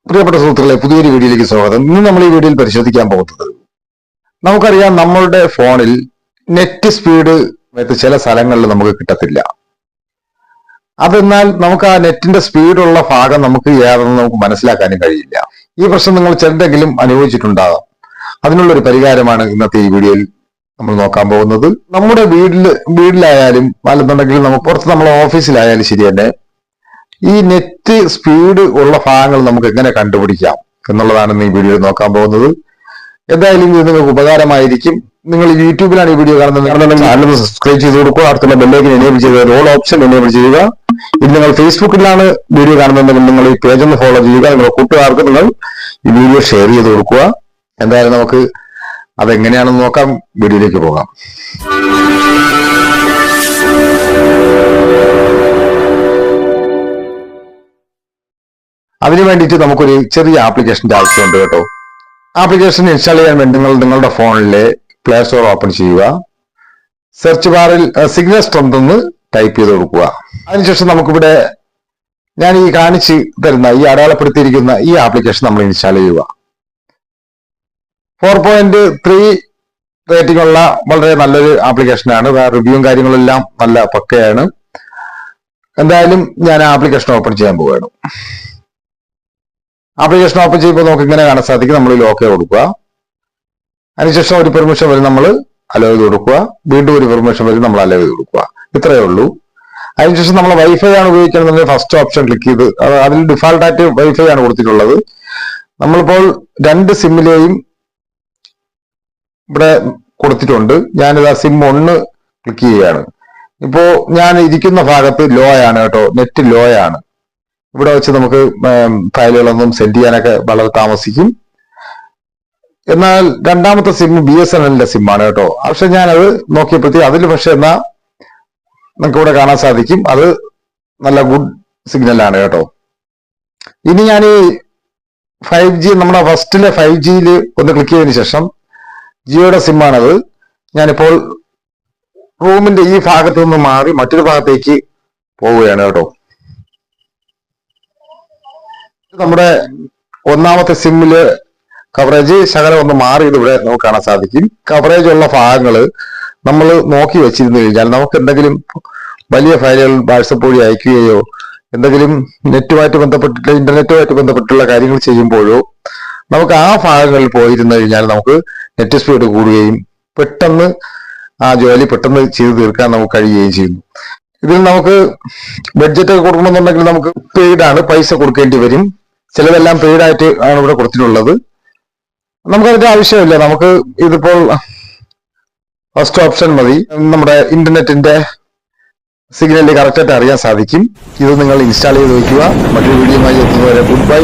പ്രിയപ്പെട്ട സുഹൃത്തുക്കളെ, പുതിയൊരു വീഡിയോയിലേക്ക് സ്വാഗതം. ഇന്ന് നമ്മൾ ഈ വീഡിയോയിൽ പരിശോധിക്കാൻ പോകുന്നത്, നമുക്കറിയാം നമ്മളുടെ ഫോണിൽ നെറ്റ് സ്പീഡ് ചില സ്ഥലങ്ങളിൽ നമുക്ക് കിട്ടത്തില്ല. അതെന്നാൽ നമുക്ക് ആ നെറ്റിന്റെ സ്പീഡുള്ള ഭാഗം നമുക്ക് ഏതെന്ന് നമുക്ക് മനസ്സിലാക്കാനും കഴിയില്ല. ഈ പ്രശ്നം നിങ്ങൾ ചിലരെങ്കിലും അനുഭവിച്ചിട്ടുണ്ടാകാം. അതിനുള്ളൊരു പരിഹാരമാണ് ഇന്നത്തെ ഈ വീഡിയോയിൽ നമ്മൾ നോക്കാൻ പോകുന്നത്. നമ്മുടെ വീട്ടിലായാലും അല്ലെന്നുണ്ടെങ്കിൽ നമുക്ക് പുറത്ത് നമ്മളെ ഓഫീസിലായാലും ശരി തന്നെ, ഈ നെറ്റ് സ്പീഡ് ഉള്ള ഭാഗങ്ങൾ നമുക്ക് എങ്ങനെ കണ്ടുപിടിക്കാം എന്നുള്ളതാണ് ഈ വീഡിയോയിൽ നോക്കാൻ പോകുന്നത്. എന്തായാലും ഇത് നിങ്ങൾക്ക് ഉപകാരമായിരിക്കും. നിങ്ങൾ യൂട്യൂബിലാണ് ഈ വീഡിയോ കാണുന്നത്, ചാനൽ സബ്സ്ക്രൈബ് ചെയ്ത് കൊടുക്കുക. അടുത്തുള്ള ബെല്ലൈക്കൻ എനേബിൾ ചെയ്ത് ഓൾ ഓപ്ഷൻ എനേബിൾ ചെയ്യുക. ഇത് നിങ്ങൾ ഫേസ്ബുക്കിലാണ് വീഡിയോ കാണുന്നതെങ്കിൽ നിങ്ങൾ ഈ പേജ് ഒന്ന് ഫോളോ ചെയ്യുക. നിങ്ങളുടെ കൂട്ടുകാർക്ക് നിങ്ങൾ ഈ വീഡിയോ ഷെയർ ചെയ്ത് കൊടുക്കുക. എന്തായാലും നമുക്ക് അതെങ്ങനെയാണെന്ന് നോക്കാം. വീഡിയോയിലേക്ക് പോകാം. അതിനു വേണ്ടിയിട്ട് നമുക്കൊരു ചെറിയ ആപ്ലിക്കേഷന്റെ ആവശ്യമുണ്ട് കേട്ടോ. ആപ്ലിക്കേഷൻ ഇൻസ്റ്റാൾ ചെയ്യാൻ വേണ്ടി നിങ്ങൾ നിങ്ങളുടെ ഫോണിലെ പ്ലേ സ്റ്റോർ ഓപ്പൺ ചെയ്യുക. സെർച്ച് ബാറിൽ സിഗ്നൽ സ്ട്രെങ്ത് എന്ന് ടൈപ്പ് ചെയ്ത് കൊടുക്കുക. അതിനുശേഷം നമുക്കിവിടെ ഞാൻ ഈ കാണിച്ച് തരുന്ന ഈ അടയാളപ്പെടുത്തിയിരിക്കുന്ന ഈ ആപ്ലിക്കേഷൻ നമ്മൾ ഇൻസ്റ്റാൾ ചെയ്യുക. 4.3 റേറ്റിംഗ് ഉള്ള വളരെ നല്ലൊരു ആപ്ലിക്കേഷനാണ്. റിവ്യൂവും കാര്യങ്ങളെല്ലാം നല്ല പക്കയാണ്. എന്തായാലും ഞാൻ ആപ്ലിക്കേഷൻ ഓപ്പൺ ചെയ്യാൻ പോവുകയാണ്. ആപ്ലിക്കേഷൻ ഓപ്പൺ ചെയ്യുമ്പോൾ നമുക്ക് ഇങ്ങനെ കാണാൻ സാധിക്കും. നമ്മൾ ലോക്ക് കൊടുക്കുക. അതിനുശേഷം ഒരു പെർമിഷൻ വരെ നമ്മൾ അലോ ചെയ്ത് കൊടുക്കുക. വീണ്ടും ഒരു പെർമിഷൻ വരെ നമ്മൾ അലോ ചെയ്ത് കൊടുക്കുക. ഇത്രയേ ഉള്ളൂ. അതിനുശേഷം നമ്മൾ വൈഫൈ ആണ് ഉപയോഗിക്കണമെന്നുണ്ടെങ്കിൽ ഫസ്റ്റ് ഓപ്ഷൻ ക്ലിക്ക് ചെയ്ത്, അതിൽ ഡിഫാൾട്ടായിട്ട് വൈഫൈ ആണ് കൊടുത്തിട്ടുള്ളത്. നമ്മളിപ്പോൾ 2 സിമ്മിലെയും ഇവിടെ കൊടുത്തിട്ടുണ്ട്. ഞാനിത് ആ സിം 1 ക്ലിക്ക് ചെയ്യുകയാണ്. ഇപ്പോ ഞാൻ ഇരിക്കുന്ന ഭാഗത്ത് ലോ ആണ് കേട്ടോ, നെറ്റ് ലോ ആണ്. ഇവിടെ വെച്ച് നമുക്ക് ഫയലുകളൊന്നും സെൻഡ് ചെയ്യാനൊക്കെ വളരെ താമസിക്കും. എന്നാൽ രണ്ടാമത്തെ സിം BSNLന്റെ സിമ്മാണ് കേട്ടോ. പക്ഷെ ഞാനത് നോക്കിയപ്പോഴത്തേക്ക് അതിൽ പക്ഷെ നമുക്ക് ഇവിടെ കാണാൻ സാധിക്കും അത് നല്ല ഗുഡ് സിഗ്നലാണ് കേട്ടോ. ഇനി ഞാൻ ഈ 5G നമ്മുടെ ഫസ്റ്റിലെ 5Gയിൽ ഒന്ന് ക്ലിക്ക് ചെയ്തതിനു ശേഷം ജിയോയുടെ സിമ്മാണത്. ഞാനിപ്പോൾ റൂമിന്റെ ഈ ഭാഗത്തു നിന്ന് മാറി മറ്റൊരു ഭാഗത്തേക്ക് പോവുകയാണ് കേട്ടോ. നമ്മുടെ ഒന്നാമത്തെ സിമ്മില് കവറേജ് ശകലം ഒന്ന് മാറിയത് ഇവിടെ നമുക്ക് കാണാൻ സാധിക്കും. കവറേജ് ഉള്ള ഭാഗങ്ങൾ നമ്മൾ നോക്കി വെച്ചിരുന്നു കഴിഞ്ഞാൽ നമുക്ക് എന്തെങ്കിലും വലിയ ഫയലുകൾ വാട്സപ്പ് വഴി അയക്കുകയോ എന്തെങ്കിലും നെറ്റുമായിട്ട് ബന്ധപ്പെട്ടിട്ടുള്ള ഇന്റർനെറ്റുമായിട്ട് ബന്ധപ്പെട്ടുള്ള കാര്യങ്ങൾ ചെയ്യുമ്പോഴോ നമുക്ക് ആ ഭാഗങ്ങളിൽ പോയിരുന്നു കഴിഞ്ഞാൽ നമുക്ക് നെറ്റ് സ്പീഡ് കൂടുകയും പെട്ടെന്ന് ആ ജോലി പെട്ടെന്ന് ചെയ്തു തീർക്കാൻ നമുക്ക് കഴിയുകയും ചെയ്യുന്നു. ഇതിൽ നമുക്ക് ബഡ്ജറ്റ് ഒക്കെ കൊടുക്കണമെന്നുണ്ടെങ്കിൽ നമുക്ക് പെയ്ഡാണ്, പൈസ കൊടുക്കേണ്ടി വരും. ചിലതെല്ലാം പെയ്ഡായിട്ട് ആണ് ഇവിടെ കൊടുത്തിട്ടുള്ളത്. നമുക്കതിന്റെ ആവശ്യമില്ല. നമുക്ക് ഇതിപ്പോൾ ഫസ്റ്റ് ഓപ്ഷൻ മതി. നമ്മുടെ ഇന്റർനെറ്റിന്റെ സിഗ്നൽ കറക്റ്റായിട്ട് അറിയാൻ സാധിക്കും. ഇത് നിങ്ങൾ ഇൻസ്റ്റാൾ ചെയ്ത് വയ്ക്കുക. മറ്റൊരു വീഡിയോയുമായി എത്തുന്നവരെ ഗുഡ് ബൈ.